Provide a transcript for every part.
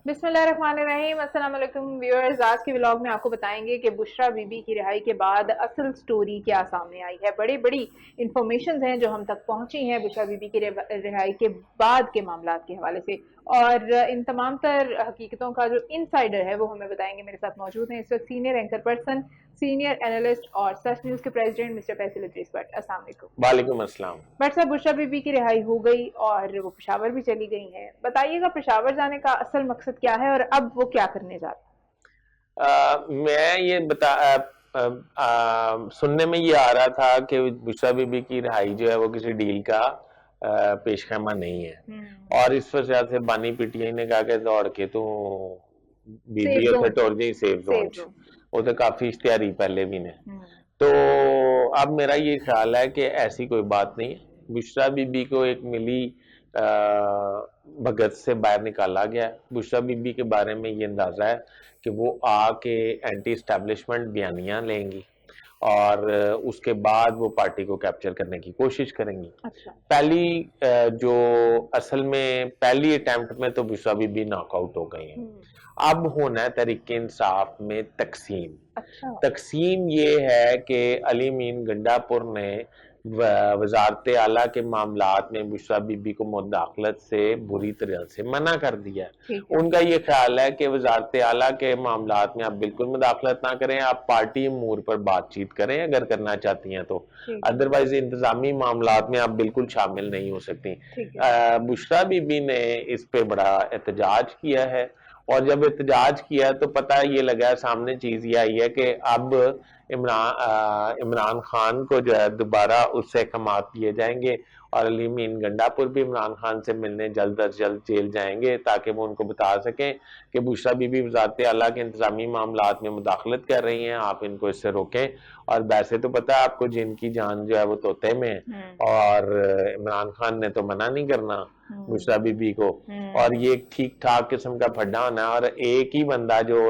बिस्मिल्लाहिर्रहमानिर्रहीम। अस्सलाम वालेकुम व्यूअर्स, आज के व्लॉग में आपको बताएंगे कि बुशरा बीबी की रिहाई के बाद असल स्टोरी क्या सामने आई है। बड़ी बड़ी इंफॉर्मेशन हैं जो हम तक पहुंची हैं बुशरा बीबी की रिहाई के बाद के मामलात के हवाले से, और इन तमाम तर हकीकतों का जो इनसाइडर है वो हमें बताएंगे। मेरे साथ मौजूद हैं इस वक्त senior anchor person, senior analyst और सच न्यूज़ के प्रेसिडेंट मिस्टर फैसल इद्रीस भट्ट। अस्सलाम वालेकुम। वालेकुम अस्सलाम। भट्ट साहब, बुशरा बीबी की रिहाई हो गई और वो पेशावर भी चली गई हैं। बताइएगा पेशावर जाने का असल मकसद क्या है और अब वो क्या करने जा रहे मैं ये बता सुनने में ये आ रहा था कि बुशरा बीबी की रिहाई जो है वो किसी डील का पेशखैमा नहीं है, हैं? और इस वजह से बानी पीटीआई ने कहा कि दौड़ के तो सेफ बीबी उसे जोन, टोर जी सेफ जोन सेफ जोन। वो तो काफी इश्तिहारी पहले भी ने। हम्म। तो अब मेरा ये ख्याल है कि ऐसी कोई बात नहीं है। बुशरा बीबी को एक मिली भगत से बाहर निकाला गया है। बुशरा बीबी के बारे में ये अंदाजा है कि वो आके एंटी एस्टैब्लिशमेंट बयानियां लेंगी और उसके बाद वो पार्टी को कैप्चर करने की कोशिश करेंगी। अच्छा। पहली जो असल में पहली अटेम्प्ट में तो बुशरा बीबी नॉकआउट हो गई हैं। अब होना है तहरीक इंसाफ में तकसीम। अच्छा। तकसीम ये है कि अली मीन गंडापुर ने वजारत आला के मामलात में बुशरा बीबी को मुदाखलत से बुरी तरह से मना कर दिया है। ठीक है। उनका ये ख्याल है कि वजारत आला के मामलात में आप बिल्कुल मुदाखलत ना करें, आप पार्टी अमूर पर बातचीत करें अगर करना चाहती हैं तो, ठीक है। अदरवाइज इंतजामी मामलात में आप बिल्कुल शामिल नहीं हो सकती। ठीक है। बुशरा बीबी ने इस पे बड़ा एहतजाज किया है, और जब एहतजाज किया तो पता ये लगा, सामने चीज ये आई है कि अब इमरान खान को जो है दोबारा उससे अहकामात दिए जाएंगे, और अली मीन गंडापुर भी इमरान खान से मिलने जल्द अज जल्द जेल जाएंगे ताकि वो उनको बता सकें कि बुशरा बीबी वजारत आला के इंतजामी मामलात में मुदाखलत कर रही हैं, आप इनको इससे रोकें। और वैसे तो पता है आपको, जिनकी जान जो है वो तोते में है, और इमरान खान ने तो मना नहीं करना बुशरा बीबी को, और ये एक ठीक किस्म का फड्डा होना है। और एक ही बंदा जो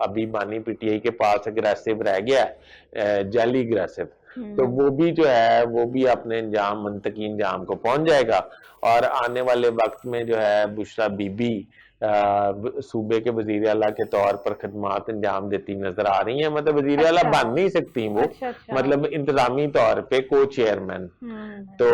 अभी बानी पीटीआई के पास अग्रेसिव रह गया है, जेली अग्रेसिव, तो वो भी जो है वो भी अपने अंजाम मंतकी अंजाम को पहुंच जाएगा। और आने वाले वक्त में जो है बुशरा बीबी सूबे के वजीर आला के तौर पर खदमात अंजाम देती नजर आ रही हैं। मतलब वजीर आला अच्छा। बन नहीं सकती वो, अच्छा। अच्छा। मतलब इंतजामी तौर पे को चेयरमैन, तो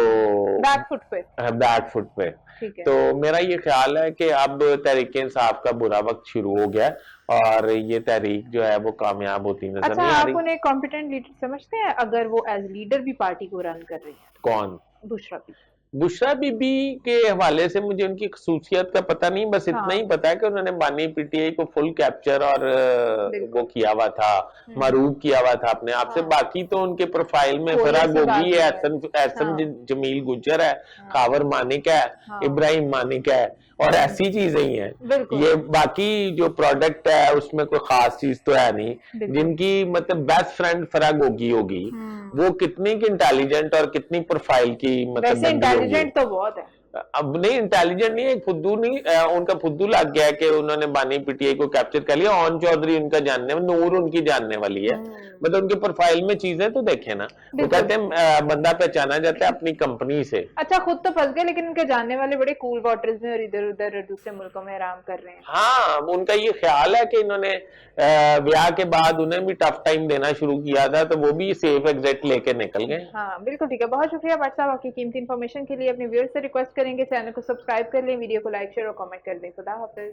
बैक फुट पे। बैक फुट पे। ठीक है। तो मेरा ये ख्याल है कि अब तहरीक इंसाफ का बुरा वक्त शुरू हो गया, और ये तहरीक जो है वो कामयाब होती नजर अच्छा, नहीं आ आप रही। उन्हें कॉम्पिटेंट लीडर समझते हैं अगर वो एज लीडर भी पार्टी को रन कर रही है? कौन? बुशरा भी। बुशरा बीबी के हवाले से मुझे उनकी खसूसियत का पता नहीं, बस इतना ही हाँ। पता है कि उन्होंने बानी पीटीआई को फुल कैप्चर और वो बिल्कुल। किया हुआ था, मरूब किया हुआ था अपने आप से। हाँ। बाकी तो उनके प्रोफाइल में कोई फरा ऐसी बात गोगी है, नहीं है। एहसन एहसन हाँ। जमील गुजर है, हाँ। खावर मानिक है, हाँ। इब्राहिम मानिक है, और ऐसी चीजें ही हैं। बिल्कुल। ये बाकी जो प्रोडक्ट है उसमें कोई खास चीज तो है नहीं। बिल्कुल। जिनकी मतलब बेस्ट फ्रेंड फरा गोगी होगी, वो कितनी की इंटेलिजेंट और कितनी प्रोफाइल की मतलब वैसे बंदी होगी। इंटेलिजेंट तो बहुत है। अब नहीं, इंटेलिजेंट नहीं है, फुद्दू नहीं, उनका फुद्दू लग गया है कि उन्होंने बानी पीटीआई को कैप्चर कर लिया। ऑन चौधरी उनका जानने, नूर उनकी जानने वाली है। मतलब उनके प्रोफाइल में चीजें तो देखे ना, वो बिल्कुल। कहते हैं बंदा पहचाना जाता है अपनी कंपनी से। अच्छा, खुद तो फंस गए लेकिन उनके जानने वाले बड़े कूल वाटर्स में और इधर उधर दूसरे मुल्कों में आराम कर रहे हैं। हाँ, उनका ये ख्याल है कि इन्होंने ब्याह के बाद उन्हें भी टफ टाइम देना शुरू किया था, तो वो भी सेफ एग्जिट लेके निकल गए। हाँ बिल्कुल ठीक है। बहुत शुक्रिया भट्ट साहब, आपकी कीमती इन्फॉर्मेशन के लिए। अपने व्यूअर्स से रिक्वेस्ट करेंगे चैनल को सब्सक्राइब कर लें, वीडियो को लाइक शेयर और कमेंट कर दें। खुदा हाफिज।